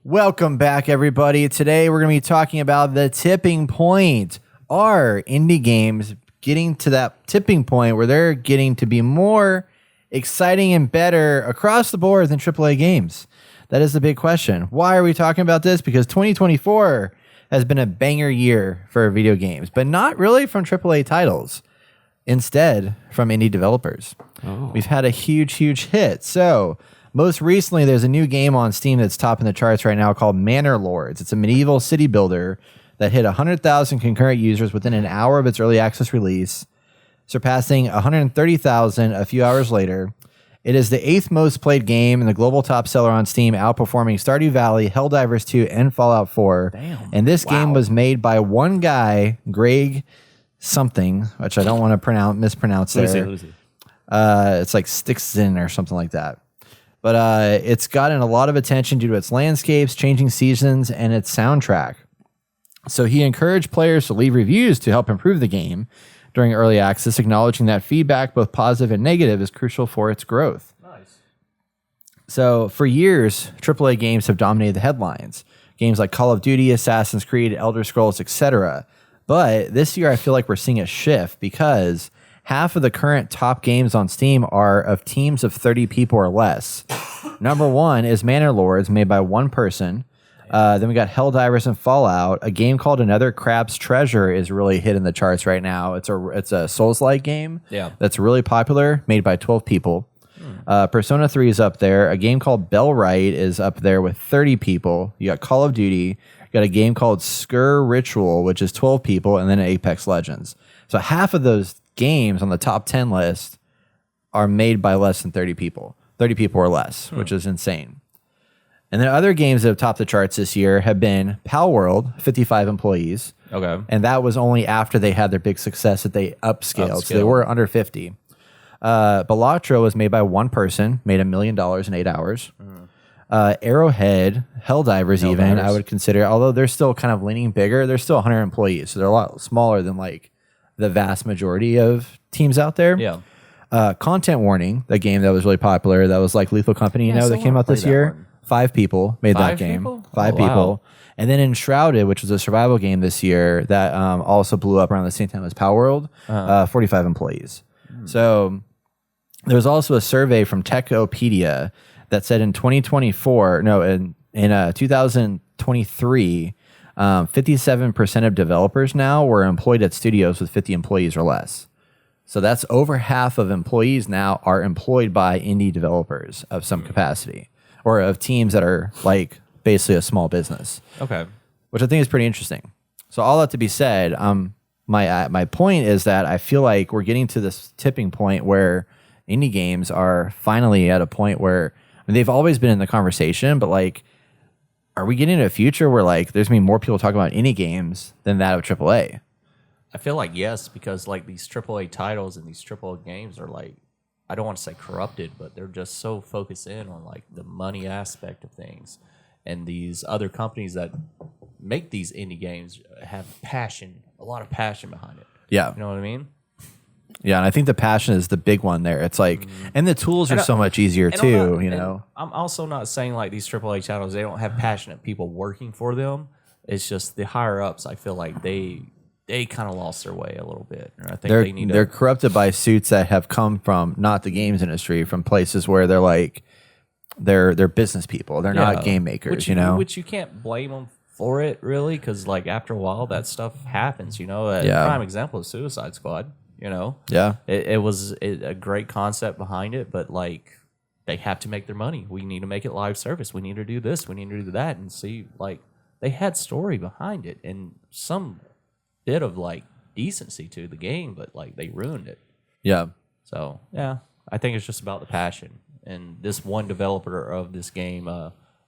Welcome back, everybody. Today we're going to be talking about the tipping point. Are indie games getting to that tipping point where they're getting to be more exciting and better across the board than AAA games? That is the big question. Why are we talking about this? Because 2024 has been a banger year for video games, but not really from AAA titles. Instead, from indie developers. We've had a huge hit. So most recently, there's a new game on Steam that's topping the charts right now called Manor Lords. It's a medieval city builder that hit 100,000 concurrent users within an hour of its early access release, surpassing 130,000 a few hours later. It is the 8th most played game and the global top seller on Steam, outperforming Stardew Valley, Helldivers 2, and Fallout 4. Damn. And this game was made by one guy, Greg something, which I don't want to mispronounce there. Lucy. It's like Stixon or something like that. But it's gotten a lot of attention due to its landscapes, changing seasons, and its soundtrack. So he encouraged players to leave reviews to help improve the game during early access, acknowledging that feedback, both positive and negative, is crucial for its growth. Nice. So for years, AAA games have dominated the headlines. Games like Call of Duty, Assassin's Creed, Elder Scrolls, etc. But this year, I feel like we're seeing a shift because half of the current top games on Steam are of teams of 30 people or less. Number one is Manor Lords, made by one person. Then we got Helldivers and Fallout. A game called Another Crab's Treasure is really hitting the charts right now. It's a Souls-like game that's really popular, made by 12 people. Persona 3 is up there. A game called Bellwright is up there with 30 people. You got Call of Duty. You got a game called Skur Ritual, which is 12 people, and then Apex Legends. So half of those games on the top 10 list are made by less than 30 people. 30 people or less, which is insane. And then other games that have topped the charts this year have been Pal World, 55 employees. Okay. And that was only after they had their big success that they upscaled. So they were under 50. Balatro was made by one person, made $1 million in 8 hours. Arrowhead, Helldivers even, I would consider, although they're still kind of leaning bigger, they're still 100 employees. So they're a lot smaller than like the vast majority of teams out there. Yeah. Content Warning, the game that was really popular, that was like Lethal Company, that came out this year. 5 people made that game. Five people. And then Enshrouded, which was a survival game this year that also blew up around the same time as Power World, 45 employees. So there's also a survey from Techopedia that said in 2023, 57% of developers now were employed at studios with 50 employees or less. So that's over half of employees now are employed by indie developers of some capacity, or of teams that are like basically a small business. Okay. Which I think is pretty interesting. So all that to be said, my point is that I feel like we're getting to this tipping point where indie games are finally at a point where, I mean, they've always been in the conversation, but like, are we getting to a future where like there's gonna be more people talking about indie games than that of AAA? I feel like yes, because like these AAA titles and these AAA games are like, I don't want to say corrupted, but they're just so focused in on like the money aspect of things. And these other companies that make these indie games have passion, a lot of passion behind it. Yeah. You know what I mean? Yeah, and I think the passion is the big one there. It's like, and the tools are so much easier too, you know? I'm also not saying like these AAA channels, they don't have passionate people working for them. It's just the higher ups, I feel like they kind of lost their way a little bit. I think they're corrupted by suits that have come from not the games industry, from places where they're like, they're business people. They're not game makers, you know? Which you can't blame them for it really, because like after a while that stuff happens, you know? A prime example is Suicide Squad. You know, it was a great concept behind it, but like they have to make their money. We need to make it live service. We need to do this. We need to do that, and see like they had story behind it and some bit of like decency to the game, but like they ruined it. Yeah. So yeah, I think it's just about the passion. And this one developer of this game,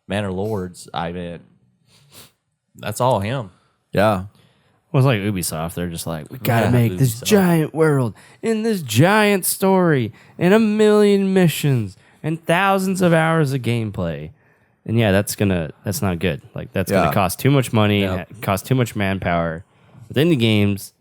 Manor Lords, I mean, that's all him. Yeah. Well, it's like Ubisoft. They're just like, we gotta make this giant world in this giant story and 1 million missions and thousands of hours of gameplay. And yeah, that's not good. Like that's gonna cost too much money, cost too much manpower. Within the games,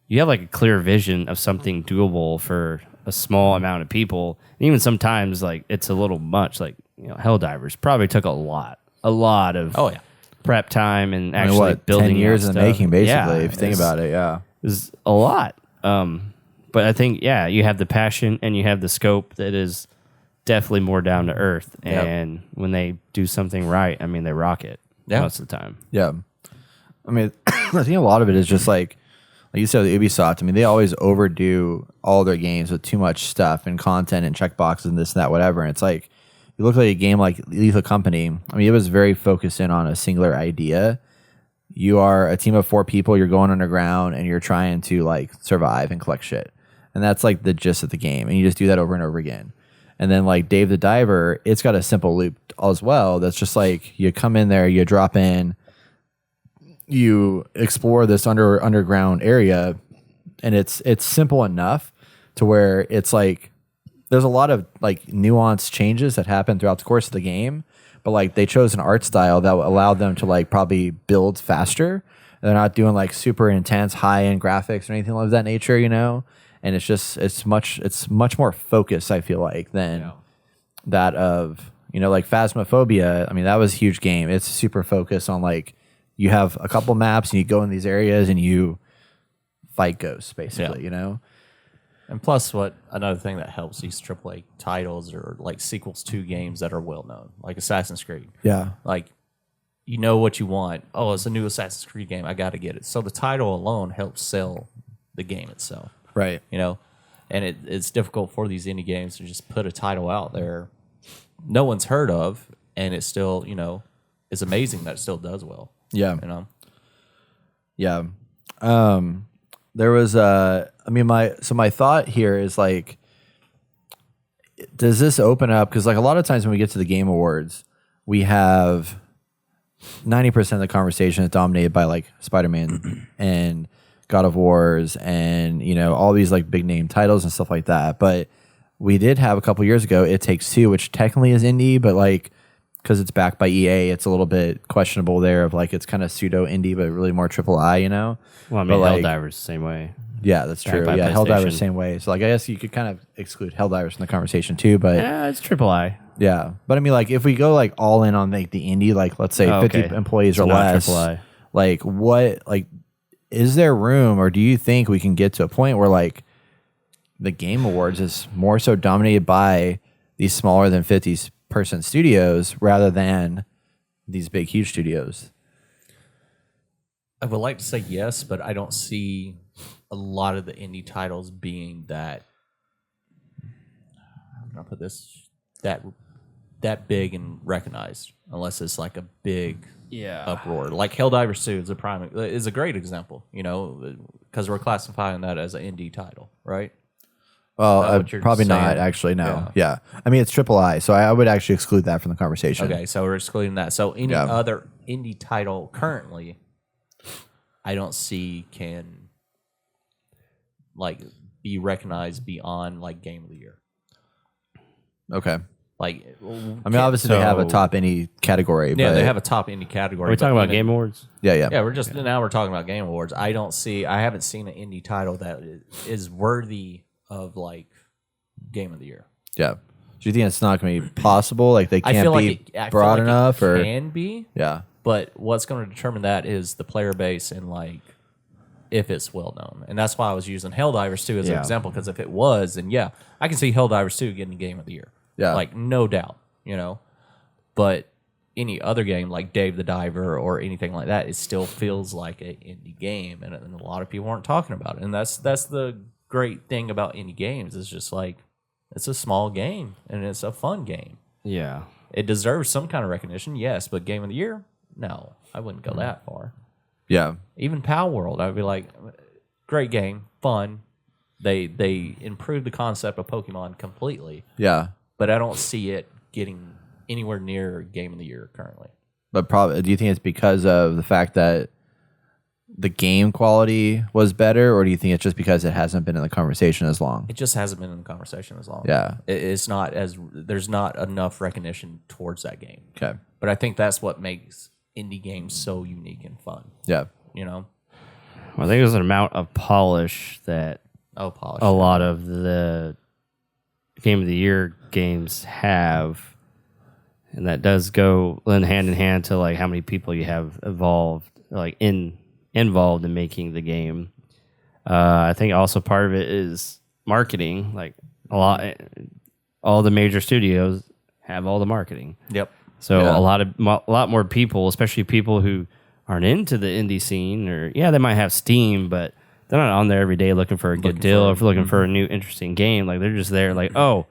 you have like a clear vision of something doable for a small amount of people. And even sometimes like it's a little much. Like, you know, Helldivers probably took a lot a lot of prep time and actually building 10 years in the making, basically, if you think about it. It's a lot. But I think, you have the passion and you have the scope that is definitely more down to earth. And when they do something right, I mean, they rock it most of the time. Yeah. I mean, I think a lot of it is just like you said with Ubisoft. I mean, they always overdo all their games with too much stuff and content and checkboxes and this and that, whatever. And it's like, you look at a game like Lethal Company. I mean, it was very focused in on a singular idea. You are a team of 4 people. You're going underground and you're trying to like survive and collect shit. And that's like the gist of the game. And you just do that over and over again. And then like Dave the Diver, it's got a simple loop as well. That's just like you come in there, you drop in, you explore this underground area, and it's simple enough to where it's like there's a lot of like nuanced changes that happen throughout the course of the game, but like they chose an art style that allowed them to like probably build faster. They're not doing like super intense high end graphics or anything of that nature, you know. And it's much more focused, I feel like, than that of, you know, like Phasmophobia. I mean, that was a huge game. It's super focused on like you have a couple maps and you go in these areas and you fight ghosts, basically, you know? And plus, another thing that helps these AAA titles are like sequels to games that are well known, like Assassin's Creed. Yeah. Like, you know what you want. Oh, it's a new Assassin's Creed game. I got to get it. So the title alone helps sell the game itself. Right. You know? And it's difficult for these indie games to just put a title out there no one's heard of, and it still, you know, it's amazing that it still does well. Yeah. You know? Yeah. There was my thought here is like, does this open up? Because like a lot of times when we get to the Game Awards, we have 90% of the conversation is dominated by like Spider-Man and God of Wars and, you know, all these like big name titles and stuff like that. But we did have a couple years ago It Takes Two, which technically is indie, but like because it's backed by EA, it's a little bit questionable there of like it's kind of pseudo indie, but really more AAA, you know? Well, I mean, Helldivers the same way. Yeah, that's true. Yeah, Helldivers same way. So like I guess you could kind of exclude Helldivers from the conversation too, but yeah, it's AAA. Yeah. But I mean like if we go like all in on like the indie, like let's say 50 employees so or less, AAA. Like what like is there room or do you think we can get to a point where like the Game Awards is more so dominated by these smaller than 50 person studios rather than these big huge studios? I would like to say yes, but I don't see a lot of the indie titles being that, I'm gonna put this, that big and recognized, unless it's like a big uproar. Like Helldivers 2 is a great example, you know, because we're classifying that as an indie title, right? Well, probably saying? Not actually. No, yeah. I mean, it's AAA, so I would actually exclude that from the conversation. Okay, so we're excluding that. So any other indie title currently, I don't see can like be recognized beyond like Game of the Year. Okay. Like, I mean, obviously they have a top indie category. Yeah, they have a top indie category. Are we talking about Game Awards? Yeah. Yeah, we're talking about Game Awards. I haven't seen an indie title that is worthy of like Game of the Year. Yeah. Do you think it's not going to be possible? Like they can't be broad enough, or can be? Yeah. But what's going to determine that is the player base and like if it's well known, and that's why I was using Helldivers 2 as an example, because if it was, then I can see Helldivers 2 getting Game of the Year. Yeah. Like no doubt, you know. But any other game like Dave the Diver or anything like that, it still feels like an indie game, and a lot of people aren't talking about it, and that's the great thing about indie games is just like it's a small game and it's a fun game. Yeah. It deserves some kind of recognition, yes, but Game of the Year? No, I wouldn't go that far. Yeah. Even Pal World, I'd be like, great game, fun. They improved the concept of Pokemon completely. Yeah. But I don't see it getting anywhere near Game of the Year currently. But probably, do you think it's because of the fact that the game quality was better, or do you think it's just because it hasn't been in the conversation as long? It just hasn't been in the conversation as long. Yeah. It's not there's not enough recognition towards that game. Okay. But I think that's what makes indie games so unique and fun. Yeah. You know? Well, I think there's an amount of polish that a lot of the Game of the Year games have. and that does go hand in hand to like how many people you have involved in making the game. I think also part of it is marketing. Like all the major studios have all the marketing. Yep. So a lot more people, especially people who aren't into the indie scene, or they might have Steam, but they're not on there every day looking for a good deal or looking for a new interesting game. Like they're just there, like, oh,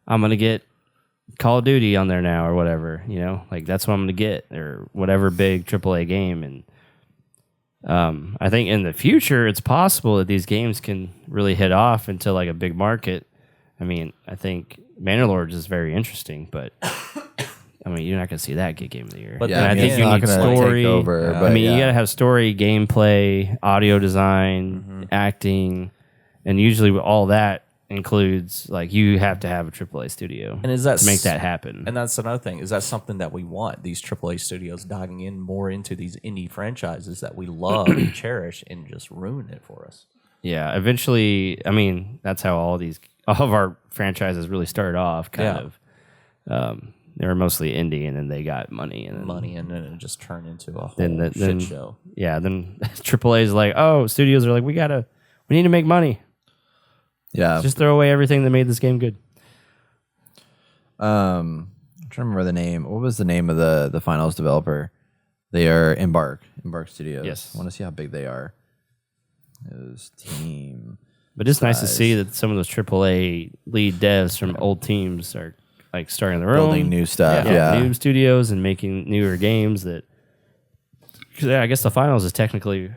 I'm gonna get Call of Duty on there now or whatever. Like that's what I'm gonna get, or whatever big AAA game. And I think in the future, it's possible that these games can really hit off into like a big market. I mean, I think Bannerlords is very interesting, but I mean, you're not going to see that get Game of the Year. But I think you need story. Over, I mean, you got to have story, gameplay, audio design, acting, and usually all that includes like you have to have a AAA studio and is that to make that happen. And that's another thing. Is that something that we want? These AAA studios diving in more into these indie franchises that we love and cherish and just ruin it for us. Yeah, eventually. I mean, that's how all of our franchises really started off. Kind of. They were mostly indie, and then they got money, and then it just turned into a whole shit show. Yeah, then AAA is like, oh, studios are like, we need to make money. Yeah, just throw away everything that made this game good. I'm trying to remember the name. What was the name of the finals developer? They are Embark Studios. Yes, I want to see how big they are. It was team. But it's nice to see that some of those AAA lead devs from old teams are like starting their building new stuff, new studios and making newer games. That, cause I guess the finals is technically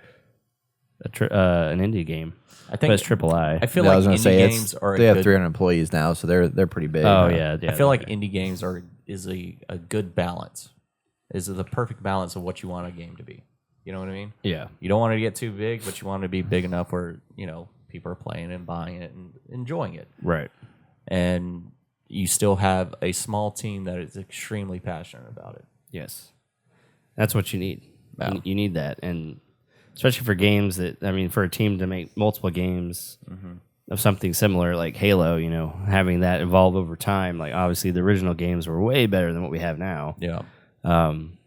an indie game. I think but it's AAA. I feel like indie games are. They have 300 employees now, so they're pretty big. Oh yeah. I feel like indie games is a good balance. Is the perfect balance of what you want a game to be. You know what I mean? Yeah. You don't want to get too big, but you want it to be big enough where people are playing and buying it and enjoying it. Right. And you still have a small team that is extremely passionate about it. Yes. That's what you need. Yeah. You need that. And especially for games for a team to make multiple games of something similar like Halo, having that evolve over time. Like obviously the original games were way better than what we have now. Yeah.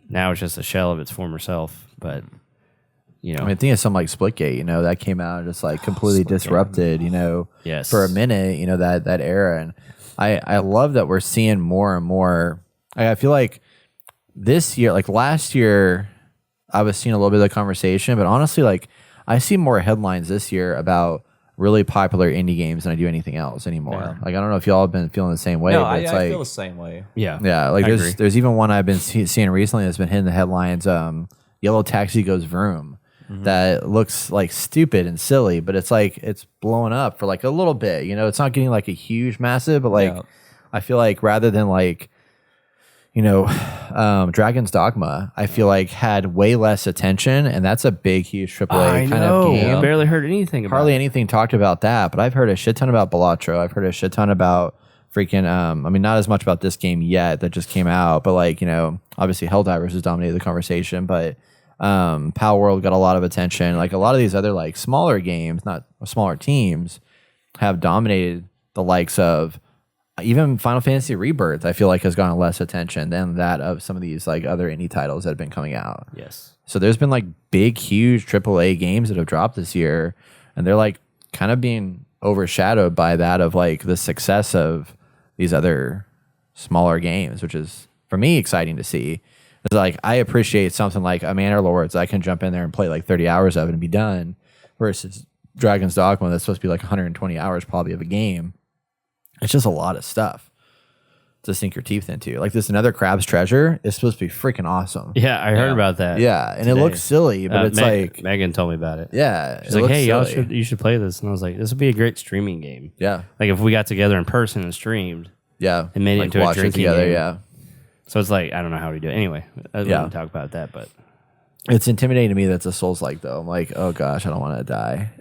Now it's just a shell of its former self. But, I think it's something like Splitgate, that came out and just like completely disrupted, yes. for a minute, that era. And I love that we're seeing more and more. I feel like this year, like last year, I was seeing a little bit of the conversation, but honestly, like I see more headlines this year about really popular indie games than I do anything else anymore. Yeah. Like I don't know if y'all have been feeling the same way. No, but I feel the same way. Yeah, yeah. Like there's even one I've been seeing recently that's been hitting the headlines. Yellow Taxi Goes Vroom. That looks like stupid and silly, but it's like it's blowing up for like a little bit. It's not getting like a huge massive, but like I feel like rather than like Dragon's Dogma, I feel like had way less attention, and that's a big, huge AAA kind of game. I barely heard anything about hardly anything talked about that, but I've heard a shit ton about Balatro. I've heard a shit ton about freaking not as much about this game yet that just came out, but like obviously Helldivers has dominated the conversation, but Pal World got a lot of attention. Like a lot of these other like smaller games, not smaller teams, have dominated the likes of even Final Fantasy Rebirth. I feel like has gotten less attention than that of some of these like other indie titles that have been coming out. Yes. So there's been like big, huge AAA games that have dropped this year, and they're like kind of being overshadowed by that of like the success of these other smaller games, which is for me exciting to see. It's like I appreciate something like a Bannerlords I can jump in there and play like 30 hours of it and be done, versus Dragon's Dogma that's supposed to be like 120 hours probably of a game. It's just a lot of stuff to sink your teeth into. Like this another Crab's Treasure is supposed to be freaking awesome. Yeah, I heard about that. Yeah, and today. It looks silly, but it's like Megan told me about it. Yeah, she's like, "Hey, you should play this," and I was like, "This would be a great streaming game." Yeah, like if we got together in person and streamed. Yeah, and made like it into a drinking together. Game. Yeah. So it's like I don't know how we do it. Anyway, I wouldn't talk about that, but it's intimidating to me. That's a Souls-like though. I'm like, oh gosh, I don't want to die.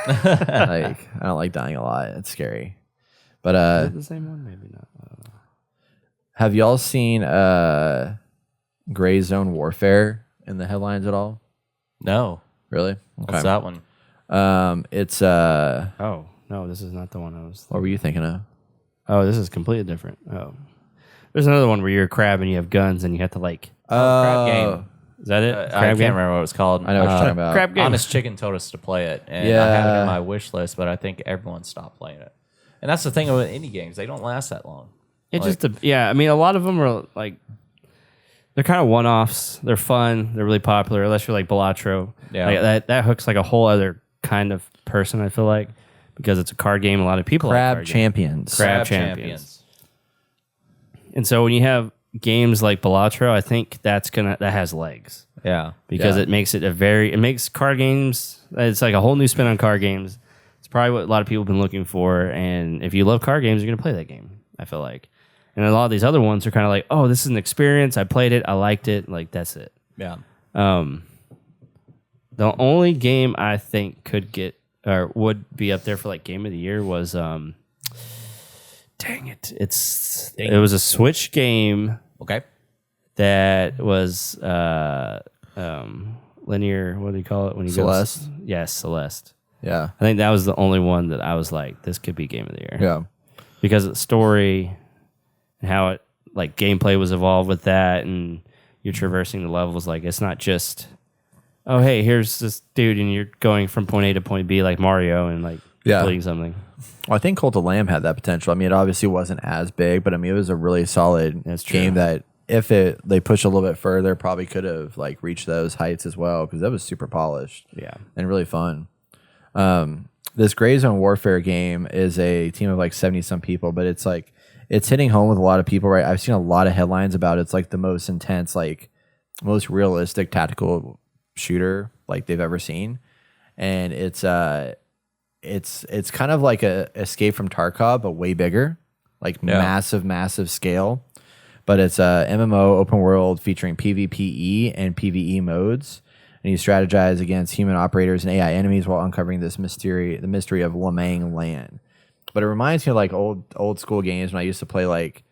Like I don't like dying a lot. It's scary. But is it the same one? Maybe not. I don't know. Have y'all seen Gray Zone Warfare in the headlines at all? No. Really? Okay. What's that one? It's oh no, this is not the one I was. What were you thinking of? Oh, this is completely different. Oh, There's another one where you're a crab and you have guns and you have to like. Crab game. Is that it? I can't remember what it was called. I know what you're talking about. Crab game. Honest Chicken told us to play it, and I have it in my wish list, but I think everyone stopped playing it. And that's the thing with indie games; they don't last that long. It I mean, a lot of them are like they're kind of one-offs. They're fun. They're really popular. Unless you're like Balatro, like that hooks like a whole other kind of person. I feel like because it's a card game. A lot of people Crab like Champions. Crab Champions. And so when you have games like Balatro, I think that has legs. Yeah, because it makes it makes card games. It's like a whole new spin on card games. It's probably what a lot of people have been looking for. And if you love card games, you're gonna play that game. I feel like. And a lot of these other ones are kind of like, oh, this is an experience. I played it. I liked it. Like, that's it. Yeah. The only game I think could get or would be up there for like game of the year was, dang it. It was a Switch game. Okay. That was linear. What do you call it when you Celeste? Yes, Celeste. Yeah. I think that was the only one that I was like, this could be game of the year. Yeah. Because of the story and how it like gameplay was evolved with that, and you're traversing the levels. Like it's not just, oh hey, here's this dude, and you're going from point A to point B like Mario and like completing something. Well, I think Cult of Lamb had that potential. I mean, it obviously wasn't as big, but I mean, it was a really solid game that if they pushed a little bit further, probably could have like reached those heights as well because that was super polished. Yeah, and really fun. This Gray Zone Warfare game is a team of like 70 some people, but it's like it's hitting home with a lot of people, right? I've seen a lot of headlines about it's like the most intense, like most realistic tactical shooter like they've ever seen, and it's kind of like a Escape from Tarkov, but way bigger, like massive scale. But it's a MMO open world featuring PvPe and PvE modes. And you strategize against human operators and AI enemies while uncovering the mystery of Lamang Land. But it reminds me of like old school games when I used to play like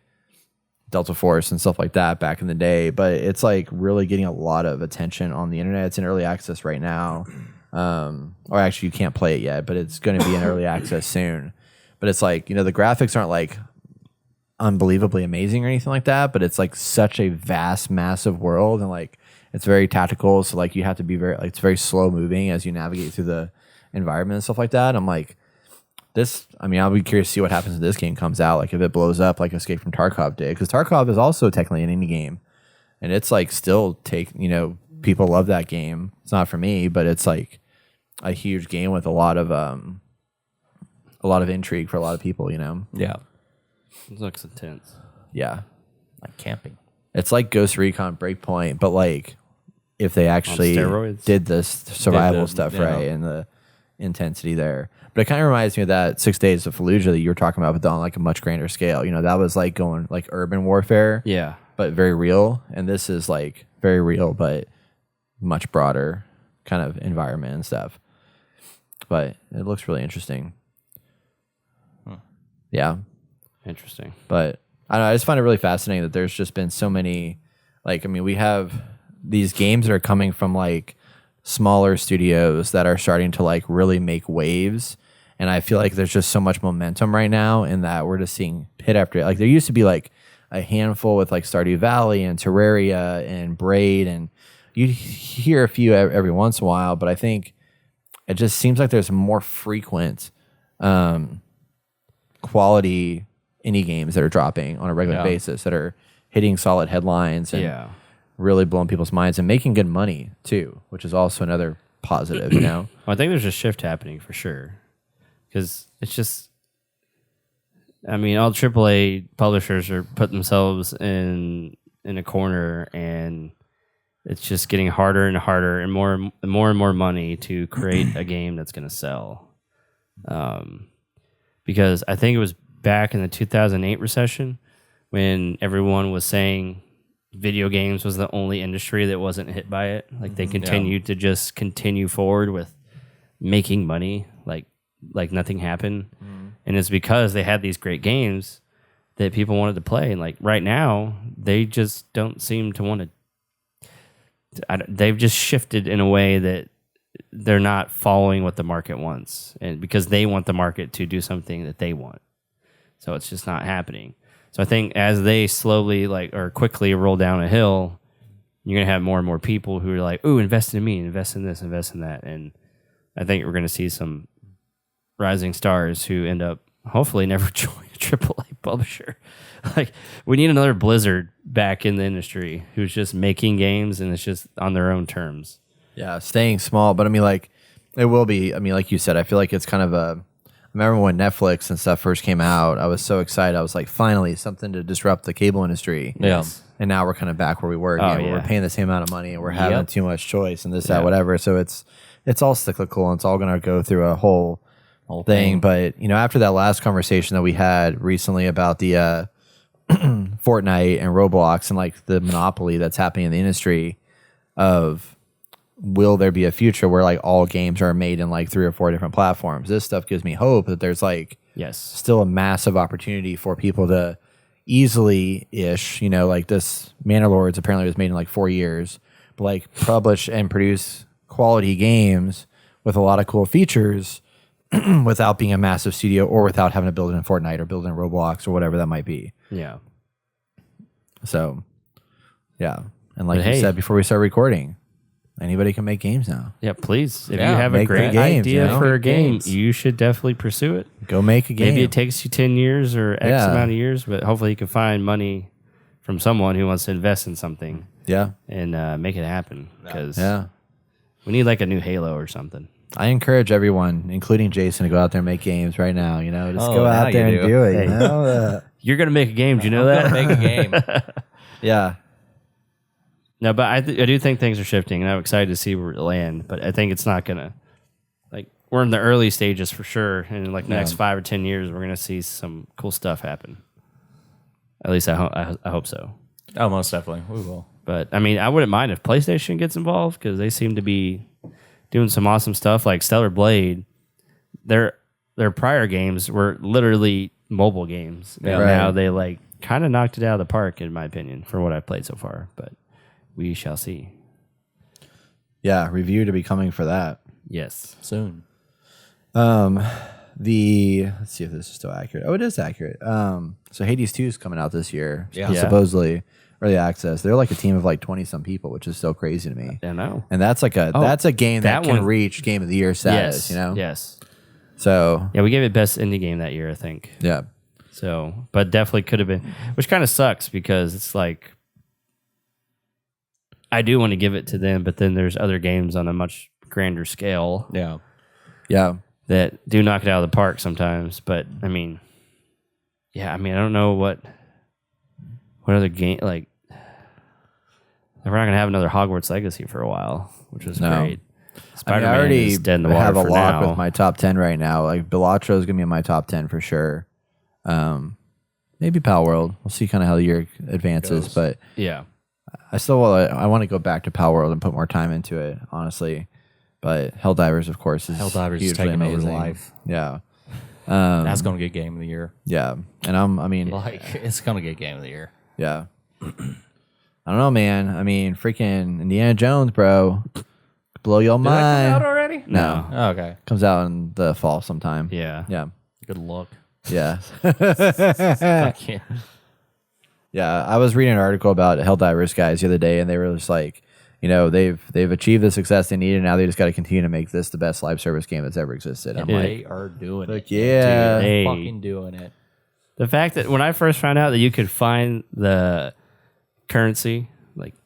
Delta Force and stuff like that back in the day. But it's like really getting a lot of attention on the internet. It's in early access right now. Or actually you can't play it yet, but it's going to be in early access soon. But it's like, the graphics aren't like unbelievably amazing or anything like that, but it's like such a vast, massive world, and like it's very tactical, so like you have to be it's very slow moving as you navigate through the environment and stuff like that. I'm like, I'll be curious to see what happens when this game comes out, like if it blows up like Escape from Tarkov did, because Tarkov is also technically an indie game, and it's like still people love that game. It's not for me, but it's like a huge game with a lot of intrigue for a lot of people, Yeah. It looks intense. Yeah. Like camping. It's like Ghost Recon Breakpoint, but like if they actually did this survival stuff right and the intensity there. But it kind of reminds me of that 6 Days of Fallujah that you were talking about, but on like a much grander scale. That was like going like urban warfare. Yeah. But very real. And this is like very real, but much broader kind of environment and stuff. But it looks really interesting. Yeah. Interesting. But I don't know, I just find it really fascinating that there's just been so many, we have these games that are coming from like smaller studios that are starting to like really make waves. And I feel like there's just so much momentum right now in that we're just seeing hit after hit. Like there used to be like a handful with like Stardew Valley and Terraria and Braid, and you hear a few every once in a while, but I think it just seems like there's more frequent quality indie games that are dropping on a regular basis that are hitting solid headlines and really blowing people's minds and making good money too, which is also another positive, Well, I think there's a shift happening for sure, because it's just, all AAA publishers are putting themselves in a corner, and it's just getting harder and harder and more money to create a game that's going to sell. Because I think it was back in the 2008 recession when everyone was saying video games was the only industry that wasn't hit by it. Like they continued to just continue forward with making money like nothing happened. And it's because they had these great games that people wanted to play. And like right now, they just don't seem to want to. They've just shifted in a way that they're not following what the market wants, and because they want the market to do something that they want. So it's just not happening. So I think as they slowly or quickly roll down a hill, you're going to have more and more people who are like, ooh, invest in me, invest in this, invest in that. And I think we're going to see some rising stars who end up hopefully never join a AAA publisher. Like, we need another Blizzard back in the industry who's just making games and it's just on their own terms. Yeah, staying small. But I mean, like, it will be. I mean, like you said, I feel like it's kind of a. I remember when Netflix and stuff first came out, I was so excited. I was like, finally, something to disrupt the cable industry. Yeah. And now we're kind of back where we were. We're paying the same amount of money and we're having too much choice and this, that, whatever. So it's all cyclical and it's all going to go through a whole thing. But, after that last conversation that we had recently about the Fortnite and Roblox and like the monopoly that's happening in the industry of will there be a future where like all games are made in like 3 or 4 different platforms? This stuff gives me hope that there's like still a massive opportunity for people to easily-ish, like this Manor apparently was made in like 4 years, but like publish and produce quality games with a lot of cool features without being a massive studio or without having to build it in Fortnite or build it in Roblox or whatever that might be. Yeah. So, yeah. And like you said before we start recording, anybody can make games now. Yeah, please. If you have a great games, idea for a game, you should definitely pursue it. Go make a game. Maybe it takes you 10 years or X amount of years, but hopefully you can find money from someone who wants to invest in something. Yeah. And make it happen. Because we need like a new Halo or something. I encourage everyone, including Jason, to go out there and make games right now. Just go out there and do it. Hey. You're going to make a game. Do you know that? Make a game. Yeah. No, but I do think things are shifting, and I'm excited to see where it land. But I think it's not going to, we're in the early stages for sure. And in the next 5 or 10 years, we're going to see some cool stuff happen. At least I hope so. Oh, most definitely. We will. But, I mean, I wouldn't mind if PlayStation gets involved because they seem to be doing some awesome stuff like Stellar Blade. Their prior games were literally mobile games. And now they, kind of knocked it out of the park, in my opinion, for what I've played so far. But we shall see. Yeah, review to be coming for that. Yes. Soon. Let's see if this is still accurate. Oh, it is accurate. So Hades 2 is coming out this year. Yeah. Supposedly early access. They're like a team of 20 some people, which is so crazy to me. I know. And that's like that's a game that can reach Game of the Year status, Yes. So yeah, we gave it best indie game that year, I think. Yeah. So, but definitely could have been, which kind of sucks because it's I do want to give it to them, but then there's other games on a much grander scale. Yeah. Yeah. That do knock it out of the park sometimes. But I mean, I don't know what other game, we're not going to have another Hogwarts Legacy for a while, which is great. Spider-Man I already is dead in the water have a for lock now. with my top 10 right now. Like Balatro is going to be in my top 10 for sure. Maybe Pal World. We'll see kind of how the year advances, but yeah. I want to go back to Pal World and put more time into it, honestly. But Helldivers, of course, is Helldivers is hugely taking over amazing. life. Yeah. That's going to get Game of the Year. Yeah. And it's going to get Game of the Year. Yeah. I don't know, man. I mean, freaking Indiana Jones, bro. Blow your mind. Did that come out already? No. Oh, okay. Comes out in the fall sometime. Yeah. Yeah. Good luck. Yeah. Fuck yeah. Yeah, I was reading an article about Helldivers guys the other day, and they were just like, they've achieved the success they need, and now they just got to continue to make this the best live service game that's ever existed. I'm They are doing it. Yeah. Dude, they're fucking doing it. The fact that when I first found out that you could find the currency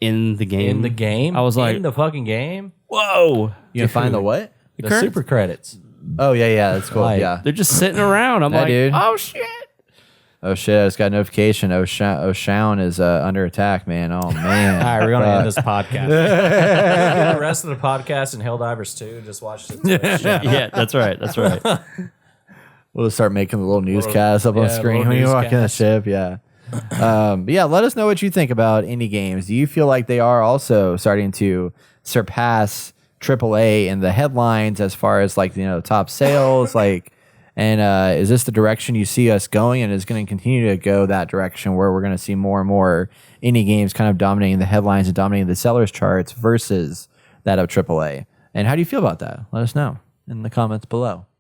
in the game. I was like, in the fucking game? whoa. You can find the what? The super credits. Oh, yeah, that's cool. Yeah. They're just sitting around. I'm dude. oh shit. Oh, shit, I just got a notification. Oshown is under attack, man. Oh, man. All right, we're going to end this podcast. The rest of the podcast in Helldivers 2, just watch it. Yeah, that's right. That's right. We'll just start making the little newscasts up on screen when you walk in the ship. Yeah. But yeah, let us know what you think about indie games. Do you feel like they are also starting to surpass AAA in the headlines as far as top sales? And is this the direction you see us going, and is going to continue to go that direction where we're going to see more and more indie games kind of dominating the headlines and dominating the sellers charts versus that of AAA? And how do you feel about that? Let us know in the comments below.